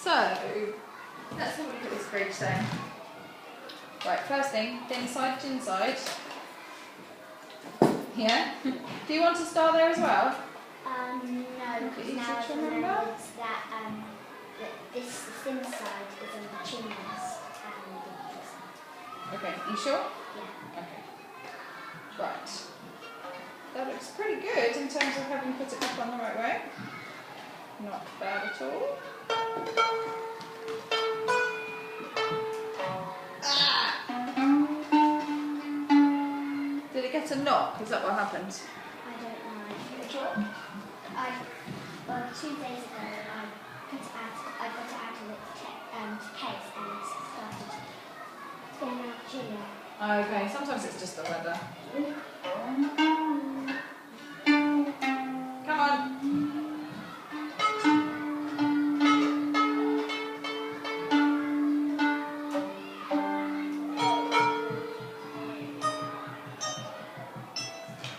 So, let's have a look at this bridge then. Right, first thing, thin side to inside. Yeah? Do you want a star there as well? No, because now I've remembered that this thin side is on the chimneys and the other side. Okay, you sure? Yeah. Okay. Right. That looks pretty good in terms of having put it back on the right way. Not bad at all. Ah! Did it get a knock? Is that what happened? I don't know. Did it drop? 2 days ago, I got it out of the case and it started spinning out Julia. Okay, sometimes it's just the weather. Come on.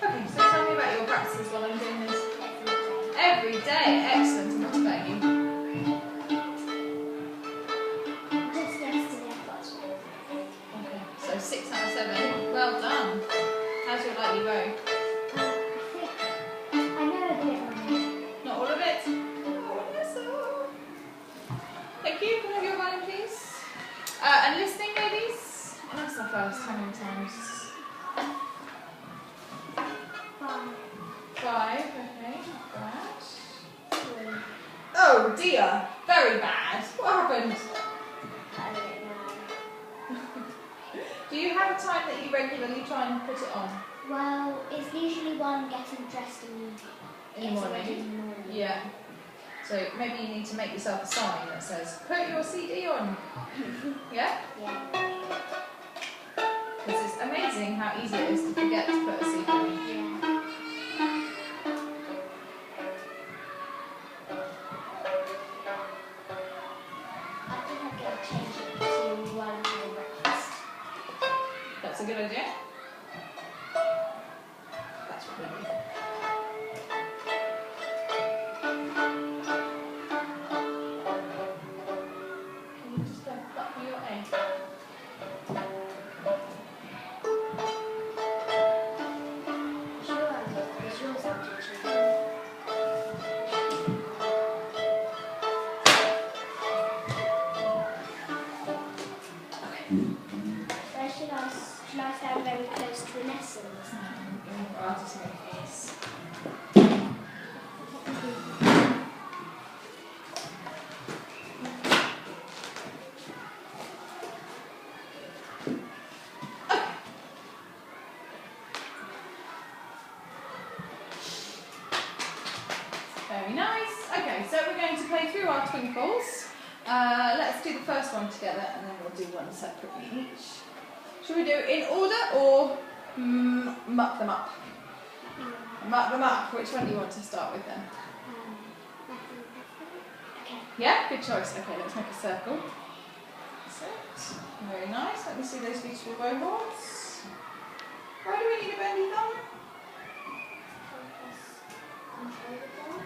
Okay, so tell me about your practices while I'm doing this. Every day, excellent. And what about you? Just yesterday I got it. Okay, so 6 out of 7. Well done. How's your lightly bow? I know a bit on it. Not all of it? Oh, yes. Thank you. Can I have your violin, please? And listening, ladies? And that's the first. How many times? 5. Okay, not bad. 3. Oh dear. Very bad. What happened? I don't know. Do you have a time that you regularly try and put it on? Well, it's usually one getting dressed in In the morning? Yeah. So maybe you need to make yourself a sign that says, put your CD on. Yeah? Yeah. Because it's amazing how easy it is to forget to put a CD on. Yeah. I think I'm going to change it to one for breakfast. That's a good idea. That's what we do. Can you just go up for your A? Sure, because yours are teaching. Where should I stand very close to Inesa? I'll just make these. Very nice. Okay, so we're going to play through our Twinkles. Let's do the first one together and then we'll do one separately each. Should we do it in order or muck them up? Muck them up. Which one do you want to start with then? Okay. Yeah, good choice. Okay, let's make a circle. That's it. Very nice. Let me see those beautiful bow horns. Why do we need a bendy thumb?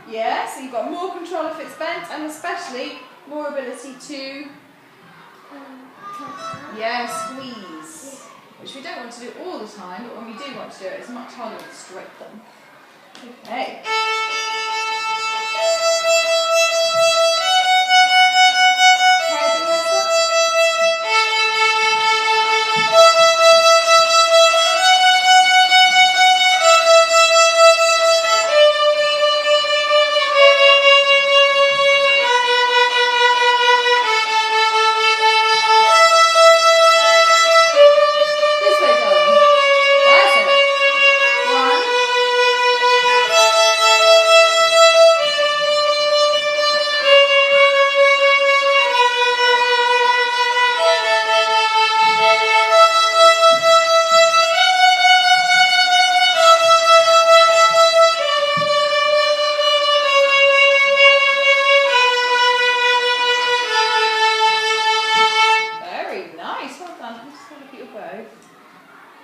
Yeah, so you've got more control if it's bent and especially more ability to squeeze. Which we don't want to do all the time, but when we do want to do it, it's much harder to straight them. Okay.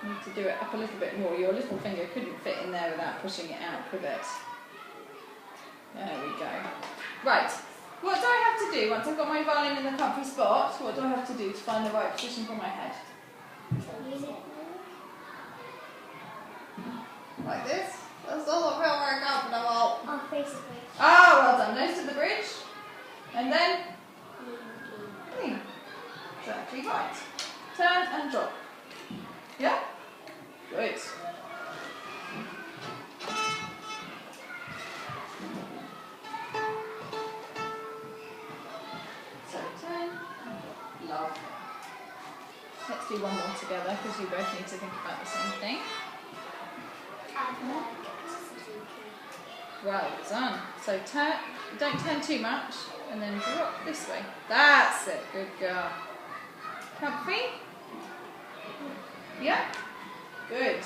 Need to do it up a little bit more. Your little finger couldn't fit in there without pushing it out, could it? There we go. Right, what do I have to to do once I've got my violin in the comfy spot? What do I have to do to find the right position for my head? Use it. Like this? That doesn't feel very comfortable. Oh, basically. Ah, well done. Nose to the bridge. And then lean. Exactly right. Turn and drop. Yeah? Good. So turn and drop. Love. Let's do one more together because you both need to think about the same thing. Well done. So turn, don't turn too much, and then drop this way. That's it. Good girl. Comfy? Yeah? Good.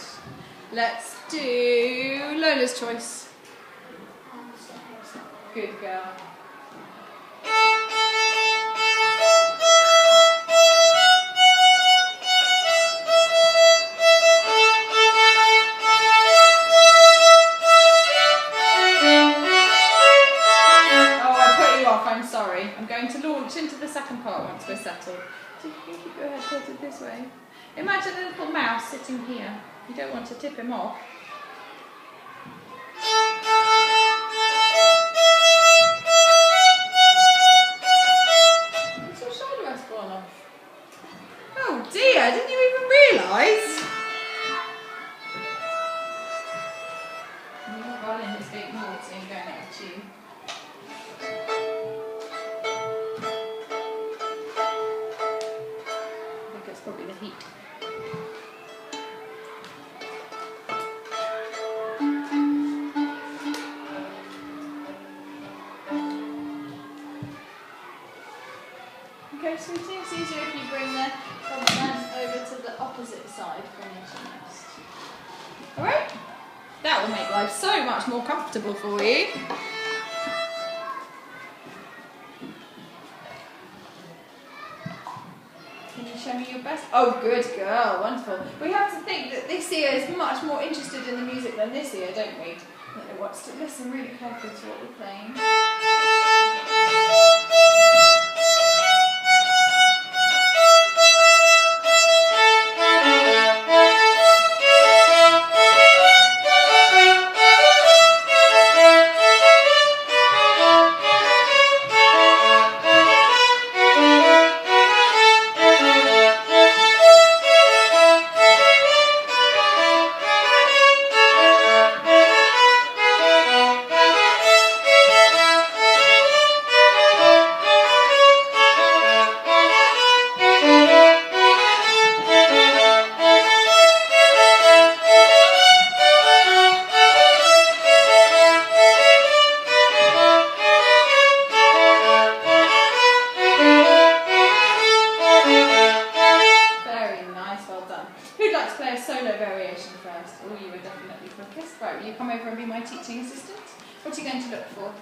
Let's do Lola's choice. Good girl. I'm sorry. I'm going to launch into the second part once we're settled. So you can keep your head tilted this way. Imagine a little mouse sitting here. You don't want to tip him off. What's your shoulder rest gone off? Oh dear, didn't you even realise? Your violin is being naughty and going out of tune. Probably the heat. Okay, sweetie, it's easier if you bring the hand over to the opposite side from your chest. Alright? That will make life so much more comfortable for you. Show me your best. Oh, good girl. Wonderful. We have to think that this ear is much more interested in the music than this ear, don't we? That it wants to listen really carefully to what we're playing. Right, will you come over and be my teaching assistant? What are you going to look for?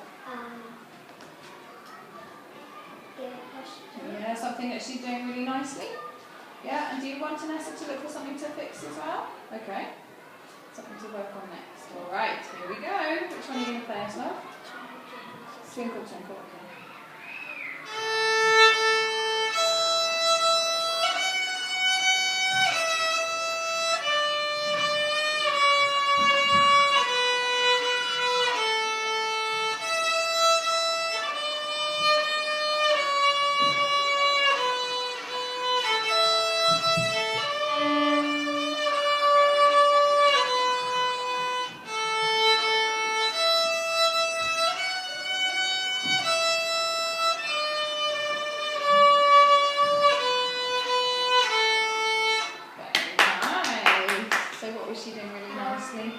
Yeah, something that she's doing really nicely. Yeah, and do you want Inesa to look for something to fix as well? Okay. Something to work on next. Alright, here we go. Which one are you going to play as well? Twinkle, twinkle, okay. Was she doing really nicely?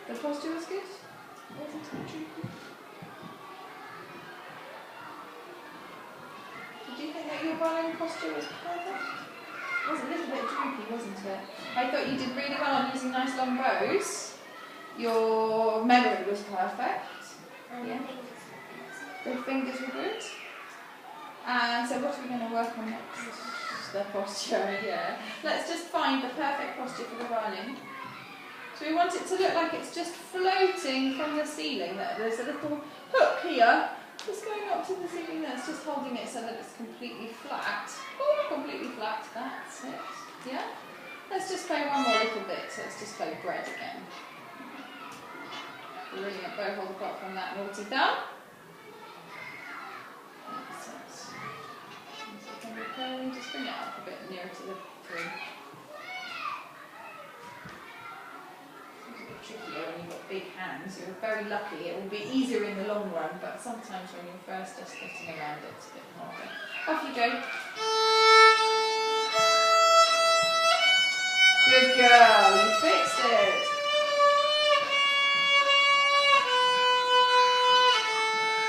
The posture was good? Wasn't it droopy? Did you think that your violin posture was perfect? It was a little bit droopy, wasn't it? I thought you did really well on using nice long bows. Your memory was perfect. Yeah. The fingers were good. And so what are we going to work on next? The posture, yeah. Let's just find the perfect posture for the violin. So we want it to look like it's just floating from the ceiling. There's a little hook here. What's going up to the ceiling that's just holding it so that it's completely flat. Oh, completely flat, that's it. Yeah? Let's just play one more little bit, so let's just play bread again. Brilliant, bow hold apart from that naughty thumb. That's it. Just bring it up a bit nearer to the three. Trickier when you've got big hands. You're very lucky. It will be easier in the long run, but sometimes when you're first just getting around it, it's a bit harder. Off you go. Good girl, you fixed it.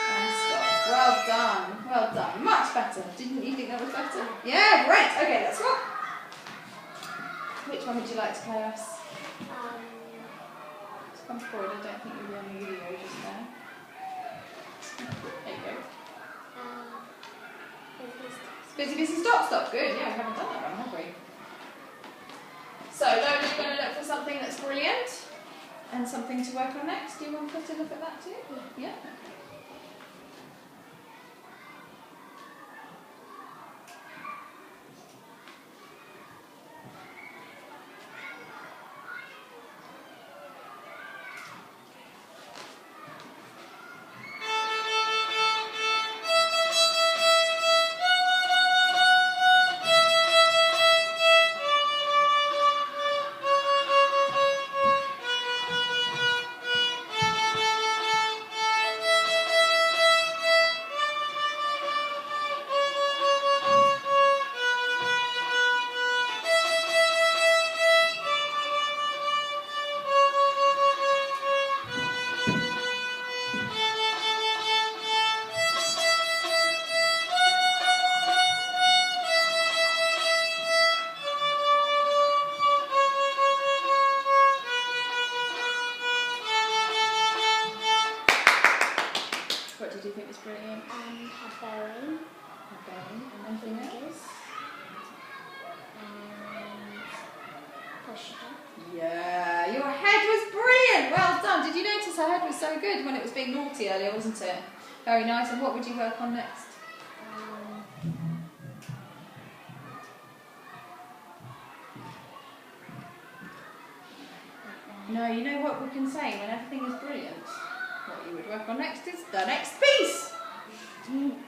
And stop. Well done, well done. Much better. Didn't you think that was better? Yeah, great. Okay, let's rock. Which one would you like to play us? Come forward, I don't think you'll be on the video just now. There you go. Busy, busy, stop, stop. Good, yeah, we haven't done that one, have we? So, Lola, you're going to look for something that's brilliant and something to work on next. Do you want us to look at that too? Yeah? What did you think was brilliant? A bowing. A bowing. And anything else? And pushing. Yeah, your head was brilliant. Well done. Did you notice her head was so good when it was being naughty earlier, wasn't it? Very nice. And what would you work on next? No, you know what we can say when everything is brilliant? What you would work on next is the next piece.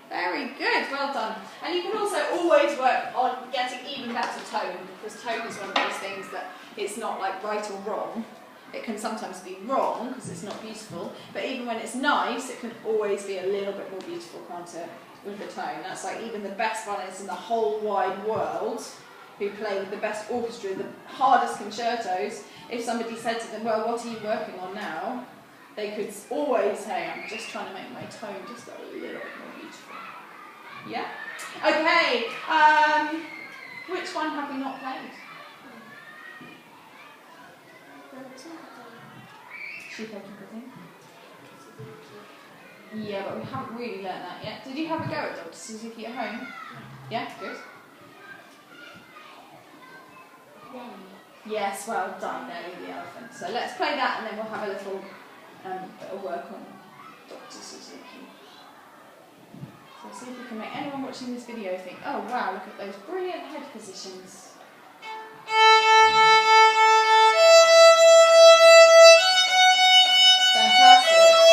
Very good, well done. And you can also always work on getting even better tone, because tone is one of those things that it's not like right or wrong. It can sometimes be wrong because it's not beautiful, but even when it's nice, it can always be a little bit more beautiful, can't it, with the tone. That's like even the best violinists in the whole wide world who play with the best orchestra, the hardest concertos, if somebody said to them, well, what are you working on now? They could always say, I'm just trying to make my tone just a little bit more beautiful. Yeah? Okay, which one have we not played? She played everything. Yeah, but we haven't really learnt that yet. Did you have a go at Dr. Suzuki at home? Yeah, good. Yes, well done, Nelly the elephant. So let's play that and then we'll have a little bit of work on Dr. Suzuki. So see if we can make anyone watching this video think, oh wow, look at those brilliant head positions. Fantastic.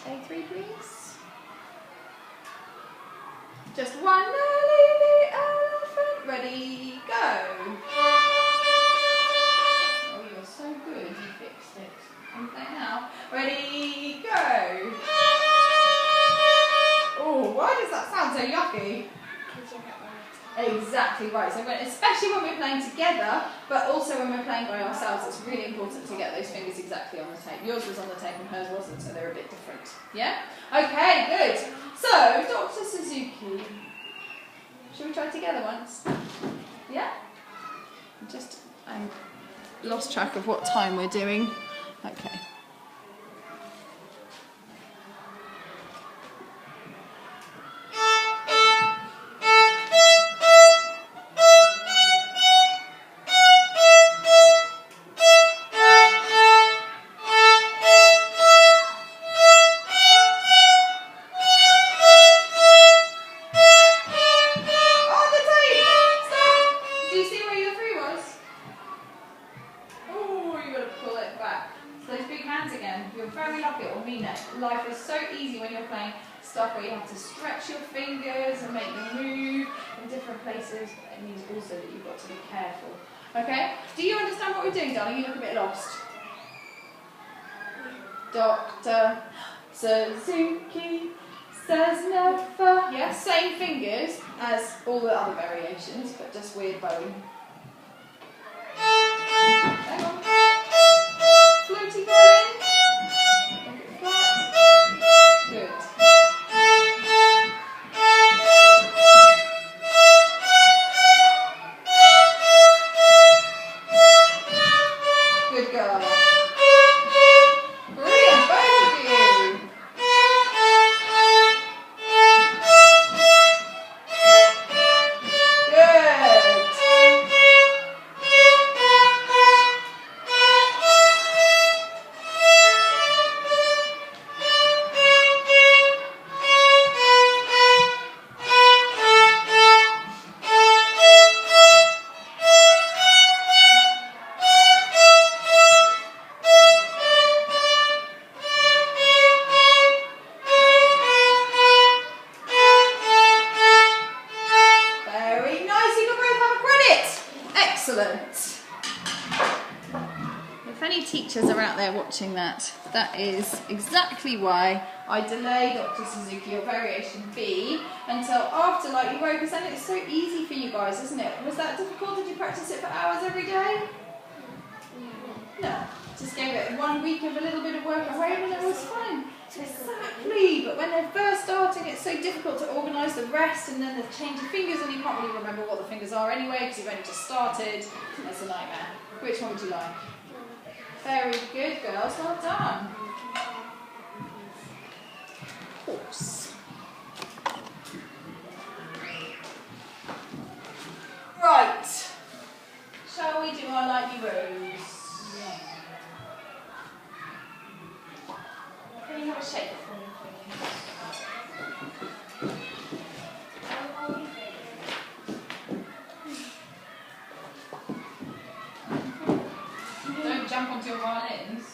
A3, please. Just one lady elephant. Ready, go. Oh, you're so good. You fixed it. I'm playing now. Ready, go. Oh, why does that sound so yucky? Exactly right. So especially when we're playing together, but also when we're playing by ourselves, it's really important to get those fingers exactly on the tape. Yours was on the tape and hers wasn't, so they're a bit different. Yeah? Okay, good. So, Dr. Suzuki, shall we try together once? Yeah? I lost track of what time we're doing. Okay. Life is so easy when you're playing stuff where you have to stretch your fingers and make them move in different places. It means also that you've got to be careful. Okay? Do you understand what we're doing, darling? You look a bit lost. Dr. Suzuki says never. Yeah, same fingers as all the other variations, but just weird bowing. Hang on. Floaty bowing. Good. Good girl. Brilliant, both of you. Good. Excellent. If any teachers are out there watching that, that is exactly why I delayed Dr. Suzuki or variation B until after Lightly Row, because then it's so easy for you guys, isn't it? Was that difficult? Did you practice it for hours every day? No. Just gave it 1 week of a little bit of work away and it was fine. Exactly, but when they're first starting, it's so difficult to organise the rest and then the change of fingers, and you can't really remember what the fingers are anyway because you've only just started. It's a nightmare. Which one would you like? Very good, girls. Well done. Horse. Right. Shall we do our Lightly Rows? Can you have a shake for me, please? Don't jump onto your violins.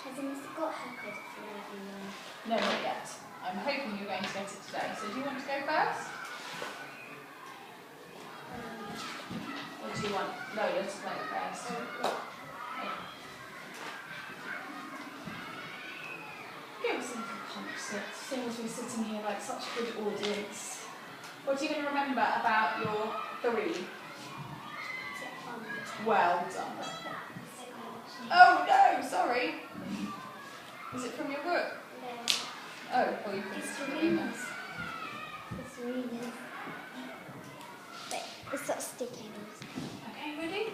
Has Inesa got her credit for everyone? No, not yet. I'm hoping you're going to get it today. So do you want to go first? Or do you want Lola to play first? Give us a little concert, seeing as we're sitting here like such a good audience. What are you going to remember about your 3? Well done. Oh no, sorry. Is it from your book? No. Oh, well you can It's Serena's. It's Serena's. Wait, it's got sticking. Okay, ready?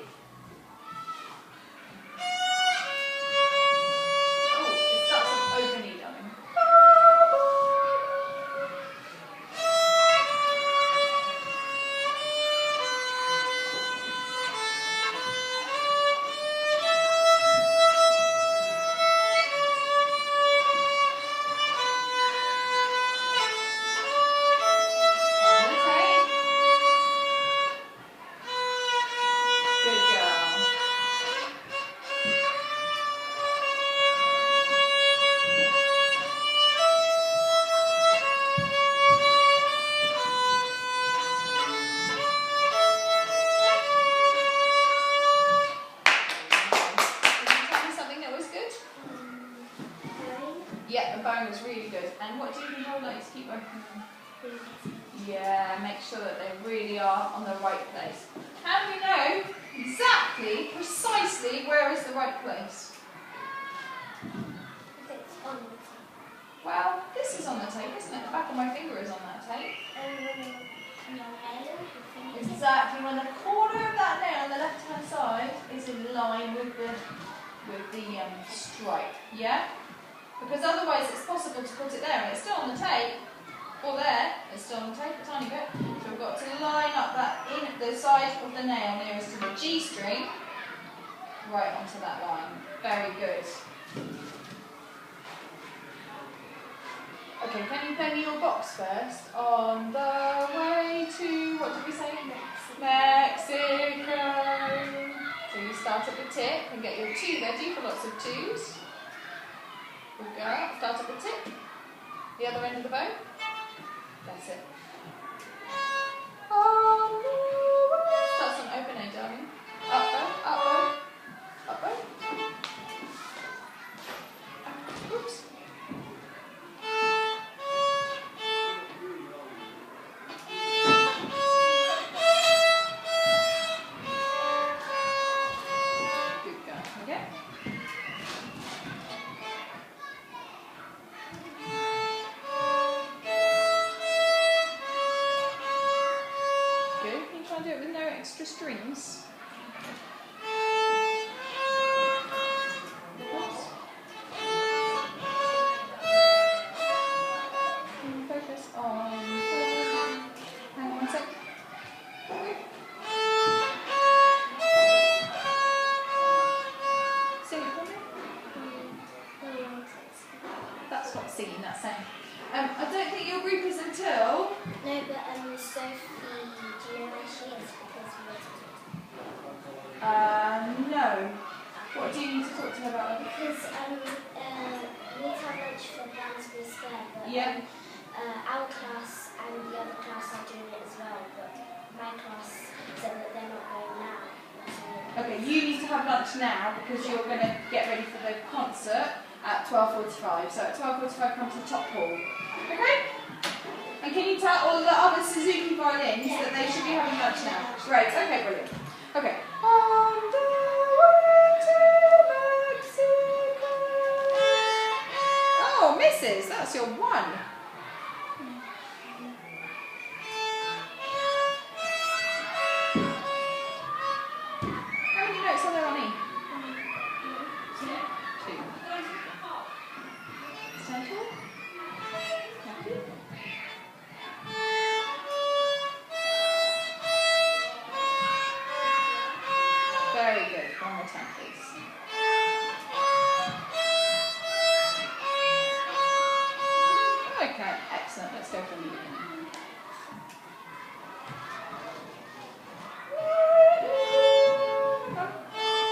really good. And what do you hold like to keep open? Yeah, make sure that they really are on the right place. How do we know exactly, precisely, where is the right place? If it's on the tape. Well, this is on the tape, isn't it? The back of my finger is on that tape. Exactly, when the corner of that nail on the left-hand side is in line with the stripe, yeah? Because otherwise it's possible to put it there and it's still on the tape, or there, it's still on the tape a tiny bit. So we've got to line up that the side of the nail nearest to the G string, right onto that line. Very good. Okay, can you play me your box first? On the way to, what did we say? Mexico. So you start at the tip and get your 2 ready for lots of 2s. Good girl. Start at the tip. The other end of the bow. That's it. On the way. Starts on open A, darling. Up bow, up bow, up bow. Oops. Extra strings. Focus on. Hang on one sec. Sing it for me. That's what singing, that's saying. I don't think your group is until. No, but Sophie, do you know where she is? No. What do you need to talk to her about? Because we need to have lunch for Barnsley Square, but yeah. Our class and the other class are doing it as well, but my class said that they're not going now. So okay, you need to have lunch now because you're going to get ready for the concert at 12:45. So at 12:45 come to the top hall. Okay? And can you tell all the other Suzuki violins that they should be having lunch now? Great, okay, brilliant. Okay. On the way to Mexico. Oh, Mrs., that's your 1. How many notes are there on E? 2. Stand for. Thank you. Very good. One more time, please. Okay, excellent. Let's go from the beginning.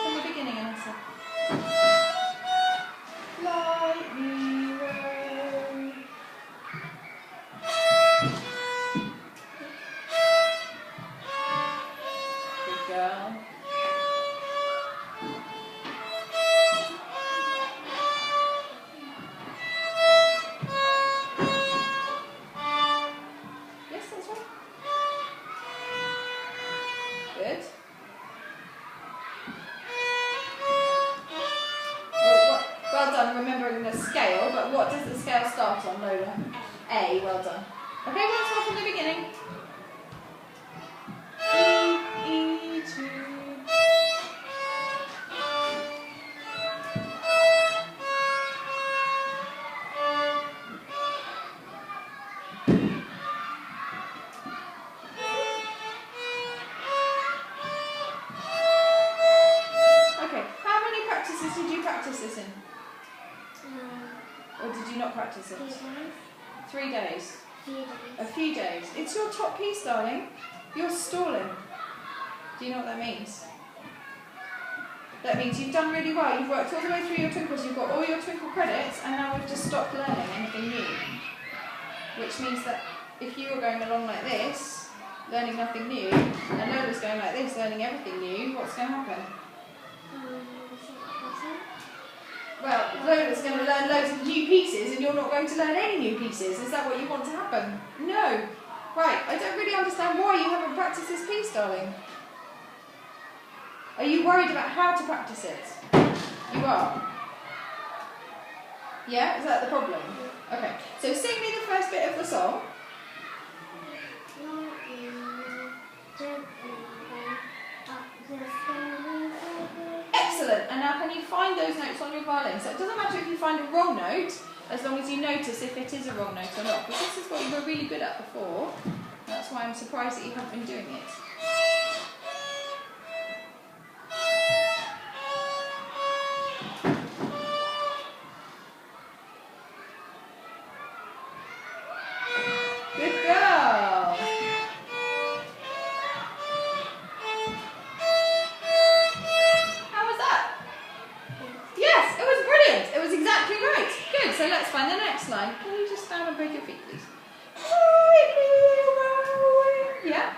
From the beginning, Inesa. Light me road. Good girl. Good. Well done remembering the scale, but what does the scale start on, Lola? A, well done. Okay, let's start from the beginning. E, 2. Did you practice this in? Or did you not practice it? 3 days. A few days. It's your top piece, darling. You're stalling. Do you know what that means? That means you've done really well. You've worked all the way through your Twinkles. You've got all your Twinkle credits, and now we've just stopped learning anything new. Which means that if you were going along like this, learning nothing new, and Lola's going like this, learning everything new, what's going to happen? Well, Lola's going to learn loads of new pieces and you're not going to learn any new pieces. Is that what you want to happen? No. Right, I don't really understand why you haven't practiced this piece, darling. Are you worried about how to practice it? You are? Yeah? Is that the problem? Okay, so sing me the first bit of the song. Excellent, and now can you find those notes on your violin? So it doesn't matter if you find a wrong note, as long as you notice if it is a wrong note or not, because this is what you were really good at before. That's why I'm surprised that you haven't been doing it. Good girl. How was that? Yes, it was brilliant. It was exactly right. Good, so let's find the next line. Can you just stand and break your feet, please? Yeah?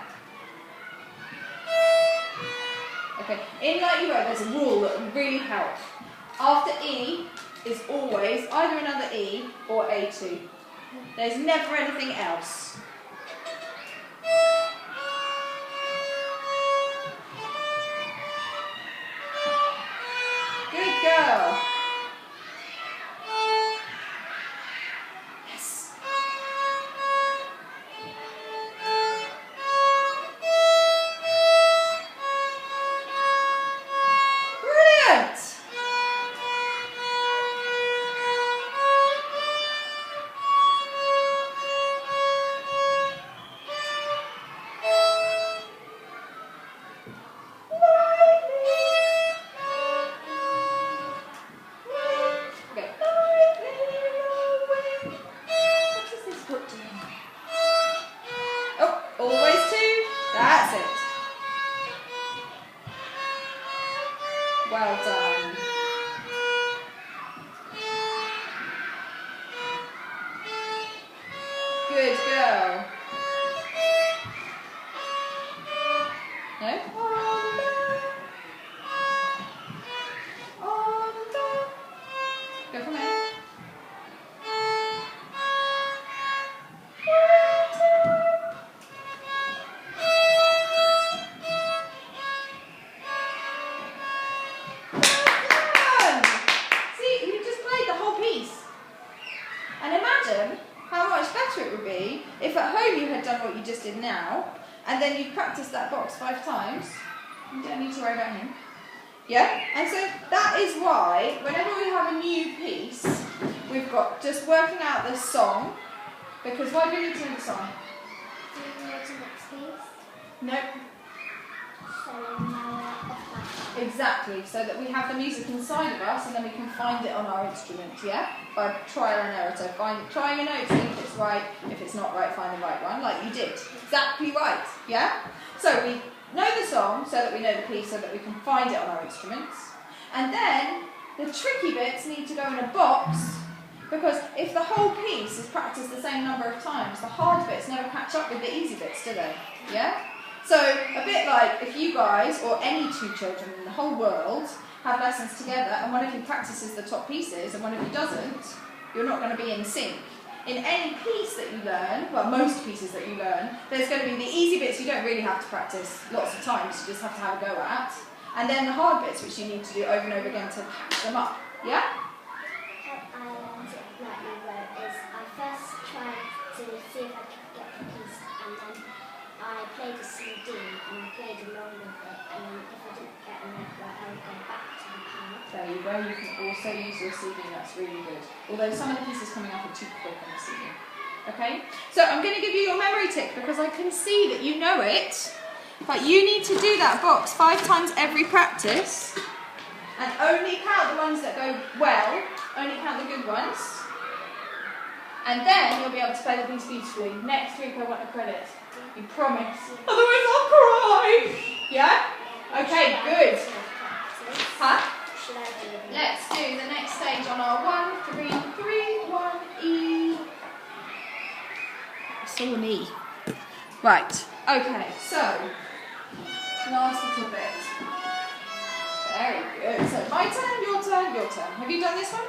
Okay, in Like You Wrote, there's a rule that would really help. After E is always either another E or A2. There's never anything else. Good girl. Yes. Brilliant. Oh, always two. That's it. Well done. Good girl. No? Go from here. And imagine how much better it would be if at home you had done what you just did now, and then you practiced that box 5 times. You don't need to worry about him. Yeah? And so that is why, whenever we have a new piece, we've got just working out the song, because why do we need to know the song? Do you know the next piece? Nope. Exactly, so that we have the music inside of us and then we can find it on our instrument, yeah? By trial and error, so trying a note, see if it's right, if it's not right, find the right one, like you did. Exactly right, yeah? So we know the song so that we know the piece so that we can find it on our instruments. And then the tricky bits need to go in a box, because if the whole piece is practiced the same number of times, the hard bits never catch up with the easy bits, do they? Yeah? So, a bit like if you guys, or any 2 children in the whole world, have lessons together and one of you practices the top pieces and one of you doesn't, you're not going to be in sync. In any piece that you learn, well, most pieces that you learn, there's going to be the easy bits you don't really have to practice lots of times, you just have to have a go at, and then the hard bits which you need to do over and over again to patch them up. Yeah? What I learned at Like You Wrote is I first tried to see if I could get the piece, and then I played a CD and I played along with it, and then if I didn't get a note right, I would go back to the pad. There you go, you can also use your CD, that's really good. Although some of the pieces coming up are too quick on the CD. Okay? So I'm going to give you your memory tick because I can see that you know it. But you need to do that box 5 times every practice. And only count the ones that go well, only count the good ones. And then you'll be able to play the piece beautifully. Next week I want a credit. You promise. Otherwise I'll cry. Yeah? Okay, good. Huh? Let's do the next stage on our 1, 3, 3, 1, E. I saw an E. Right, okay, so last little bit. Very good. So my turn, your turn, your turn. Have you done this one?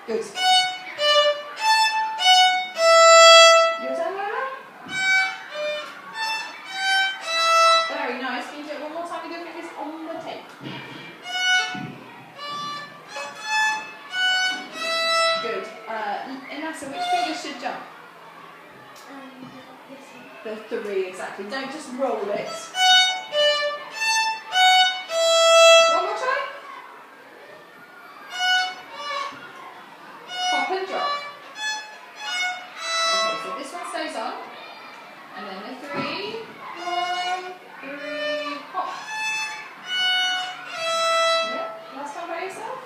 Good. Your turn, Lola? Very nice. Can you do it one more time with your fingers on the tape? Good. Inesa, which fingers should jump? The 3, exactly. Don't just roll it. One more try. Hop and drop. Okay, so this one stays on. And then the 3. 1, 3, hop. Yeah, last time by yourself.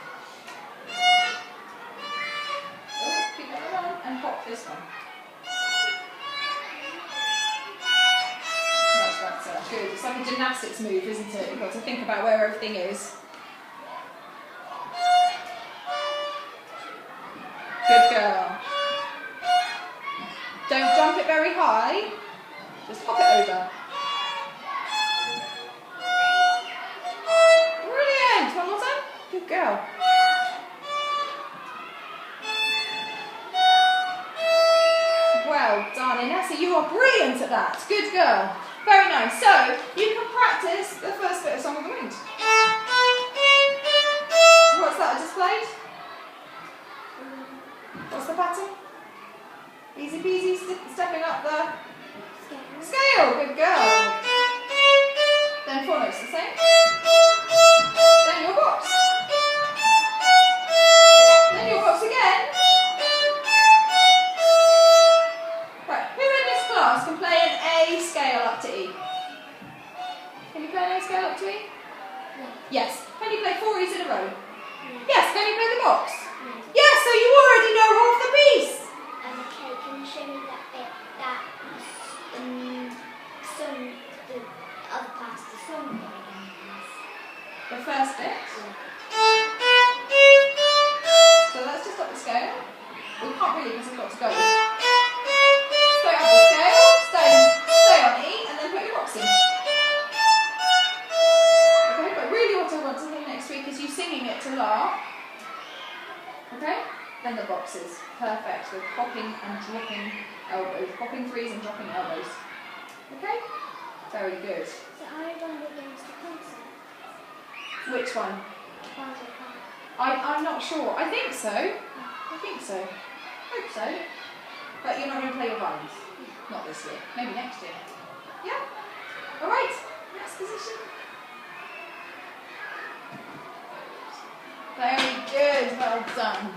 Oh, keep that on and hop this one. Good. It's like a gymnastics move, isn't it? You've got to think about where everything is. Good girl. Don't jump it very high. Just hop it over. Brilliant. One more time. Good girl. Well done, Inesa. You are brilliant at that. Good girl. Very nice. So, you can practice the first bit of Song of the Wind. What's that I just played? What's the pattern? Easy peasy, stepping up the scale. Good girl. Then 4 notes the same. Then your box. Then your box again. Right, who in this class can play an A scale up to E? Can you play an A scale up to E? No. Yes. Can you play 4 E's in a row? No. Yes. Can you play the box? No. Yes, so you already know half the piece. Okay, can you show me that bit, that song, the other part of the song bit again, please? The first bit. Yeah. So let's just stop the scale. We can't really because I've got to go. Straight up the scale, stay on E, and then put your box in. Okay, but really what I want to hear next week is you singing it to La. Okay? Then the boxes. Perfect. With hopping and dropping elbows. Hopping 3s and dropping elbows. Okay? Very good. So I remember against the concert. Which one? I'm not sure. I think so. I think so. Hope so. But you're not going to play your rhymes? Not this year. Maybe next year. Yeah? Alright. Next position. Very good. Well done.